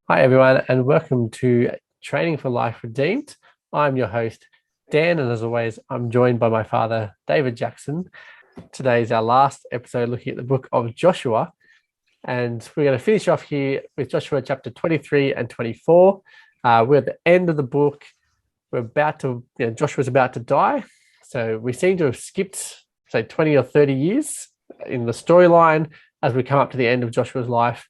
Hi, everyone, and welcome to Training for Life Redeemed. I'm your host, Dan, and as always, I'm joined by my father, David Jackson. Today is our last episode looking at the book of Joshua, and we're going to finish off here with Joshua chapter 23 and 24. We're at the end of the book. Joshua's about to die, so we seem to have skipped, say, 20 or 30 years in the storyline as we come up to the end of Joshua's life.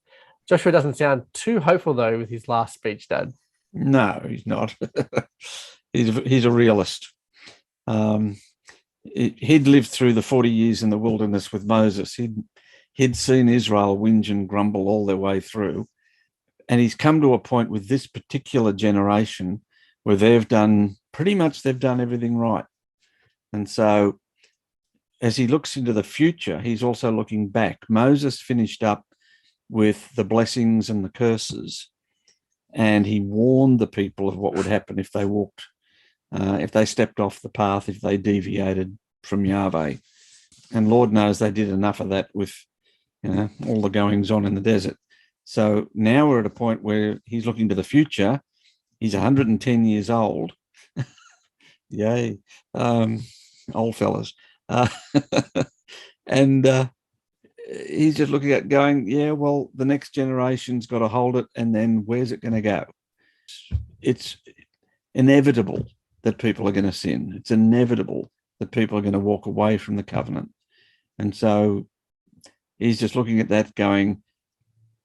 Joshua doesn't sound too hopeful, though, with his last speech, Dad. No, he's not. he's a realist. He'd lived through the 40 years in the wilderness with Moses. He'd seen Israel whinge and grumble all their way through. And he's come to a point with this particular generation where they've done everything right. And so as he looks into the future, he's also looking back. Moses finished up with the blessings and the curses, and he warned the people of what would happen if they stepped off the path, if they deviated from Yahweh. And Lord knows they did enough of that with all the goings on in the desert. So now we're at a point where he's looking to the future. He's 110 years old. Yay. Old fellas. And he's just looking at going, yeah, well, the next generation's got to hold it, and then where's it going to go? It's inevitable that people are going to sin. It's inevitable that people are going to walk away from the covenant. And so he's just looking at that going,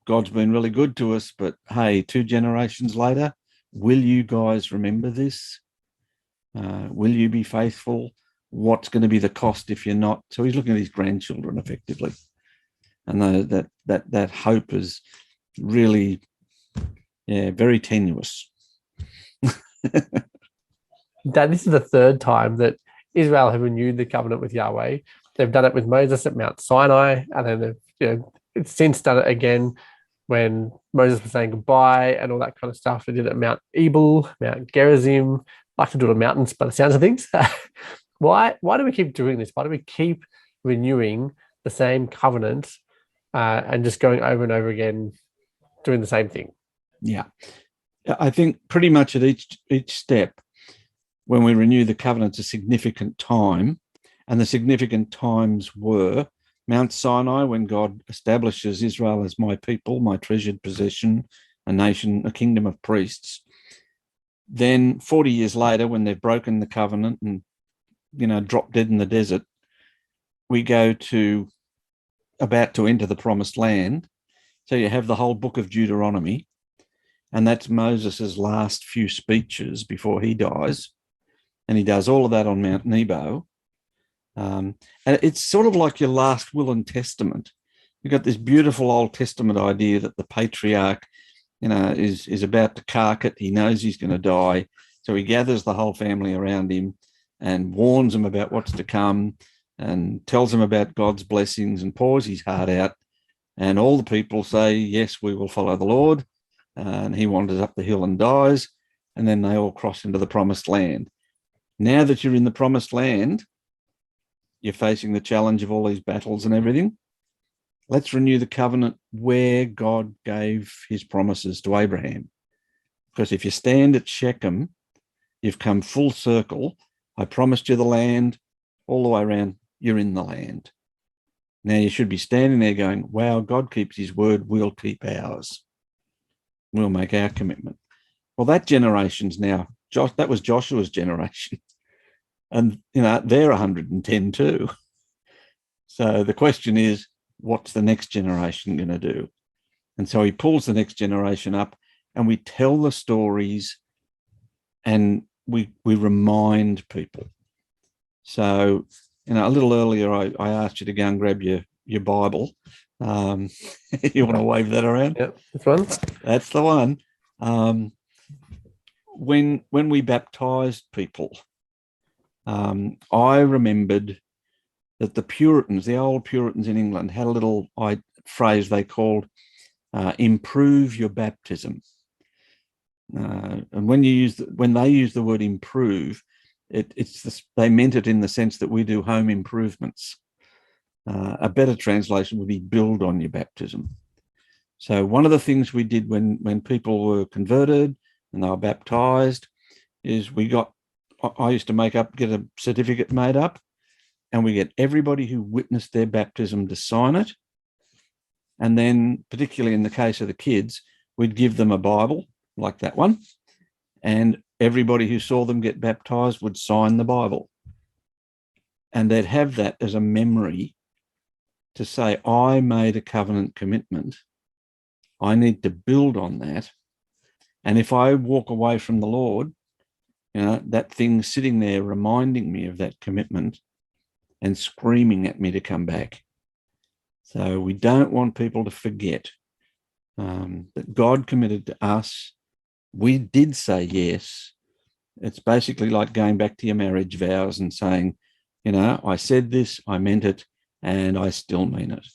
God's been really good to us, but hey, 2 generations later, will you guys remember this? Will you be faithful? What's going to be the cost if you're not? So he's looking at his grandchildren effectively. And that hope is really, very tenuous. Dad, this is the third time that Israel have renewed the covenant with Yahweh. They've done it with Moses at Mount Sinai, and then they've since done it again when Moses was saying goodbye and all that kind of stuff. They did it at Mount Ebal, Mount Gerizim. I like to do it on mountains by the sounds of things. Why do we keep doing this? Why do we keep renewing the same covenant and just going over and over again, doing the same thing? Yeah. I think pretty much at each step, when we renew the covenant's a significant time, and the significant times were Mount Sinai, when God establishes Israel as my people, my treasured possession, a nation, a kingdom of priests. Then 40 years later, when they've broken the covenant and, dropped dead in the desert, we go to about to enter the promised land. So you have the whole book of Deuteronomy, and that's Moses's last few speeches before he dies. And he does all of that on Mount Nebo. And it's sort of like your last will and testament. You've got this beautiful Old Testament idea that the patriarch, is about to cark it. He knows he's going to die. So he gathers the whole family around him and warns them about what's to come and tells them about God's blessings and pours his heart out. And all the people say, yes, we will follow the Lord. And he wanders up the hill and dies. And then they all cross into the promised land. Now that you're in the promised land, you're facing the challenge of all these battles and everything. Let's renew the covenant where God gave his promises to Abraham. Because if you stand at Shechem, you've come full circle. I promised you the land all the way around. You're in the land. Now you should be standing there going, wow, God keeps his word. We'll keep ours. We'll make our commitment. Well, that generation's now, that was Joshua's generation. And, they're 110 too. So the question is, what's the next generation going to do? And so he pulls the next generation up, and we tell the stories, and we remind people. So, a little earlier, I asked you to go and grab your Bible. You want to wave that around? Yep, this one. That's the one. When we baptized people, I remembered that the Puritans, the old Puritans in England, had a little phrase they called improve your baptism. And when they use the word improve, they meant it in the sense that we do home improvements. A better translation would be build on your baptism. So one of the things we did when people were converted and they were baptized is I used to get a certificate made up, and we get everybody who witnessed their baptism to sign it. And then, particularly in the case of the kids, we'd give them a Bible like that one, and everybody who saw them get baptized would sign the Bible. And they'd have that as a memory to say, I made a covenant commitment. I need to build on that. And if I walk away from the Lord, that thing sitting there reminding me of that commitment and screaming at me to come back. So we don't want people to forget that God committed to us. We did say yes. It's basically like going back to your marriage vows and saying, I said this, I meant it, and I still mean it.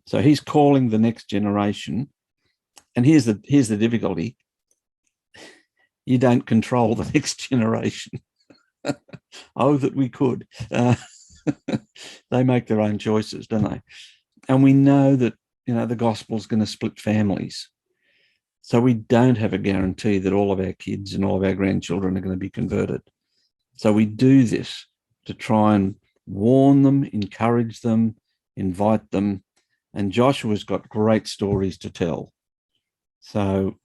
So he's calling the next generation. And here's the difficulty. You don't control the next generation. Oh, that we could. They make their own choices, don't they? And we know that, the gospel is going to split families. So we don't have a guarantee that all of our kids and all of our grandchildren are going to be converted. So we do this to try and warn them, encourage them, invite them. And Joshua's got great stories to tell. So,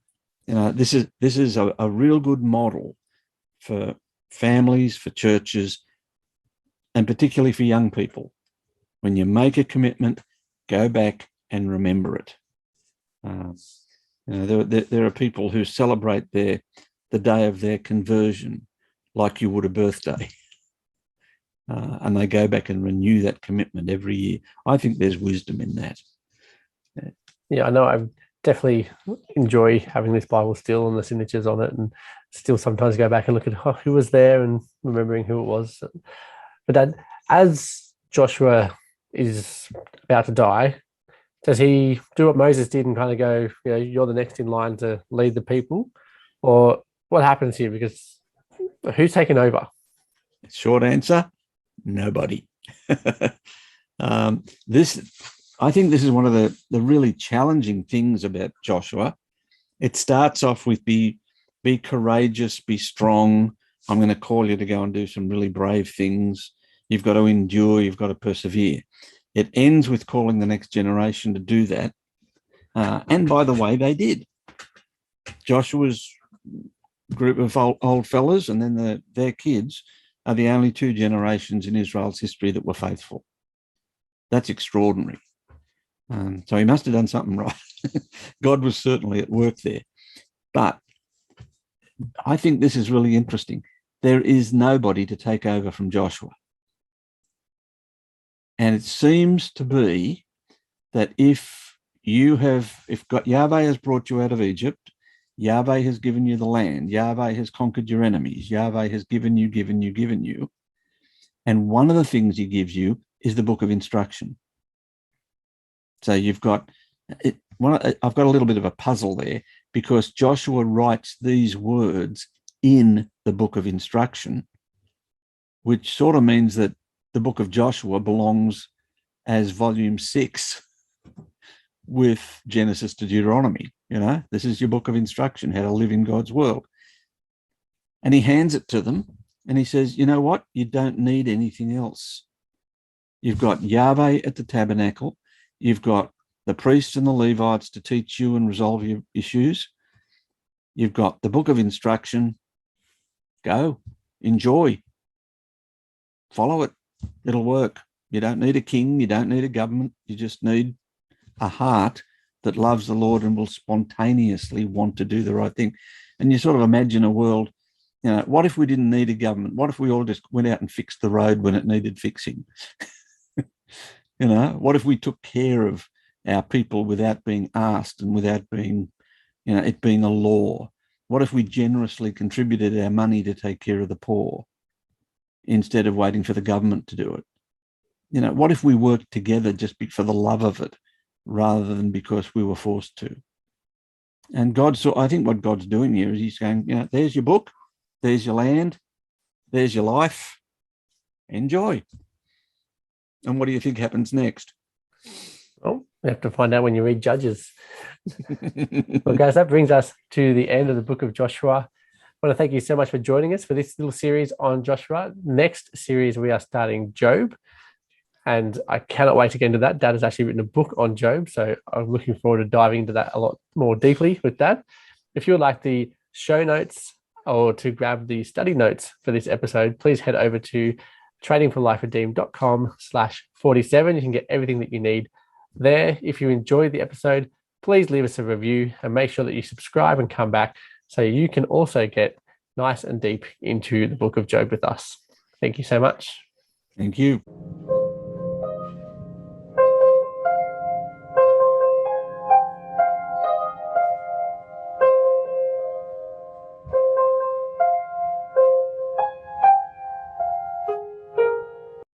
this is a real good model for families, for churches, and particularly for young people. When you make a commitment, go back and remember it. There are people who celebrate the day of their conversion like you would a birthday. And they go back and renew that commitment every year. I think there's wisdom in that. Yeah, I know. I definitely enjoy having this Bible still and the signatures on it, and still sometimes go back and look at who was there and remembering who it was. But Dad, as Joshua is about to die, does he do what Moses did and kind of go, you're the next in line to lead the people? Or what happens here? Because who's taken over? Short answer, nobody. I think this is one of the really challenging things about Joshua. It starts off with be courageous, be strong. I'm going to call you to go and do some really brave things. You've got to endure, you've got to persevere. It ends with calling the next generation to do that. And by the way, they did. Joshua's group of old fellas and then their kids are the only two generations in Israel's history that were faithful. That's extraordinary. So he must have done something right. God was certainly at work there. But I think this is really interesting. There is nobody to take over from Joshua. And it seems to be that if Yahweh has brought you out of Egypt, Yahweh has given you the land, Yahweh has conquered your enemies, Yahweh has given you. And one of the things he gives you is the book of instruction. So you've got it. I've got a little bit of a puzzle there because Joshua writes these words in the book of instruction, which sort of means that the book of Joshua belongs as volume 6 with Genesis to Deuteronomy. This is your book of instruction, how to live in God's world. And he hands it to them and he says, you know what? You don't need anything else. You've got Yahweh at the tabernacle. You've got the priests and the Levites to teach you and resolve your issues. You've got the book of instruction. Go, enjoy, follow it. It'll work. You don't need a king. You don't need a government. You just need a heart that loves the Lord and will spontaneously want to do the right thing. And you sort of imagine a world, what if we didn't need a government? What if we all just went out and fixed the road when it needed fixing? What if we took care of our people without being asked and without being, it being a law? What if we generously contributed our money to take care of the poor instead of waiting for the government to do it? What if we worked together just for the love of it rather than because we were forced to? And I think what God's doing here is he's going, there's your book, there's your land, there's your life, enjoy. And what do you think happens next? Well, we have to find out when you read Judges. Well, guys, that brings us to the end of the book of Joshua. I want to thank you so much for joining us for this little series on Joshua. Next series, we are starting Job. And I cannot wait to get into that. Dad has actually written a book on Job. So I'm looking forward to diving into that a lot more deeply with Dad. If you would like the show notes or to grab the study notes for this episode, please head over to tradingforliferedeemed.com/47. You can get everything that you need there. If you enjoyed the episode, please leave us a review and make sure that you subscribe and come back so you can also get nice and deep into the book of Job with us. Thank you so much. Thank you.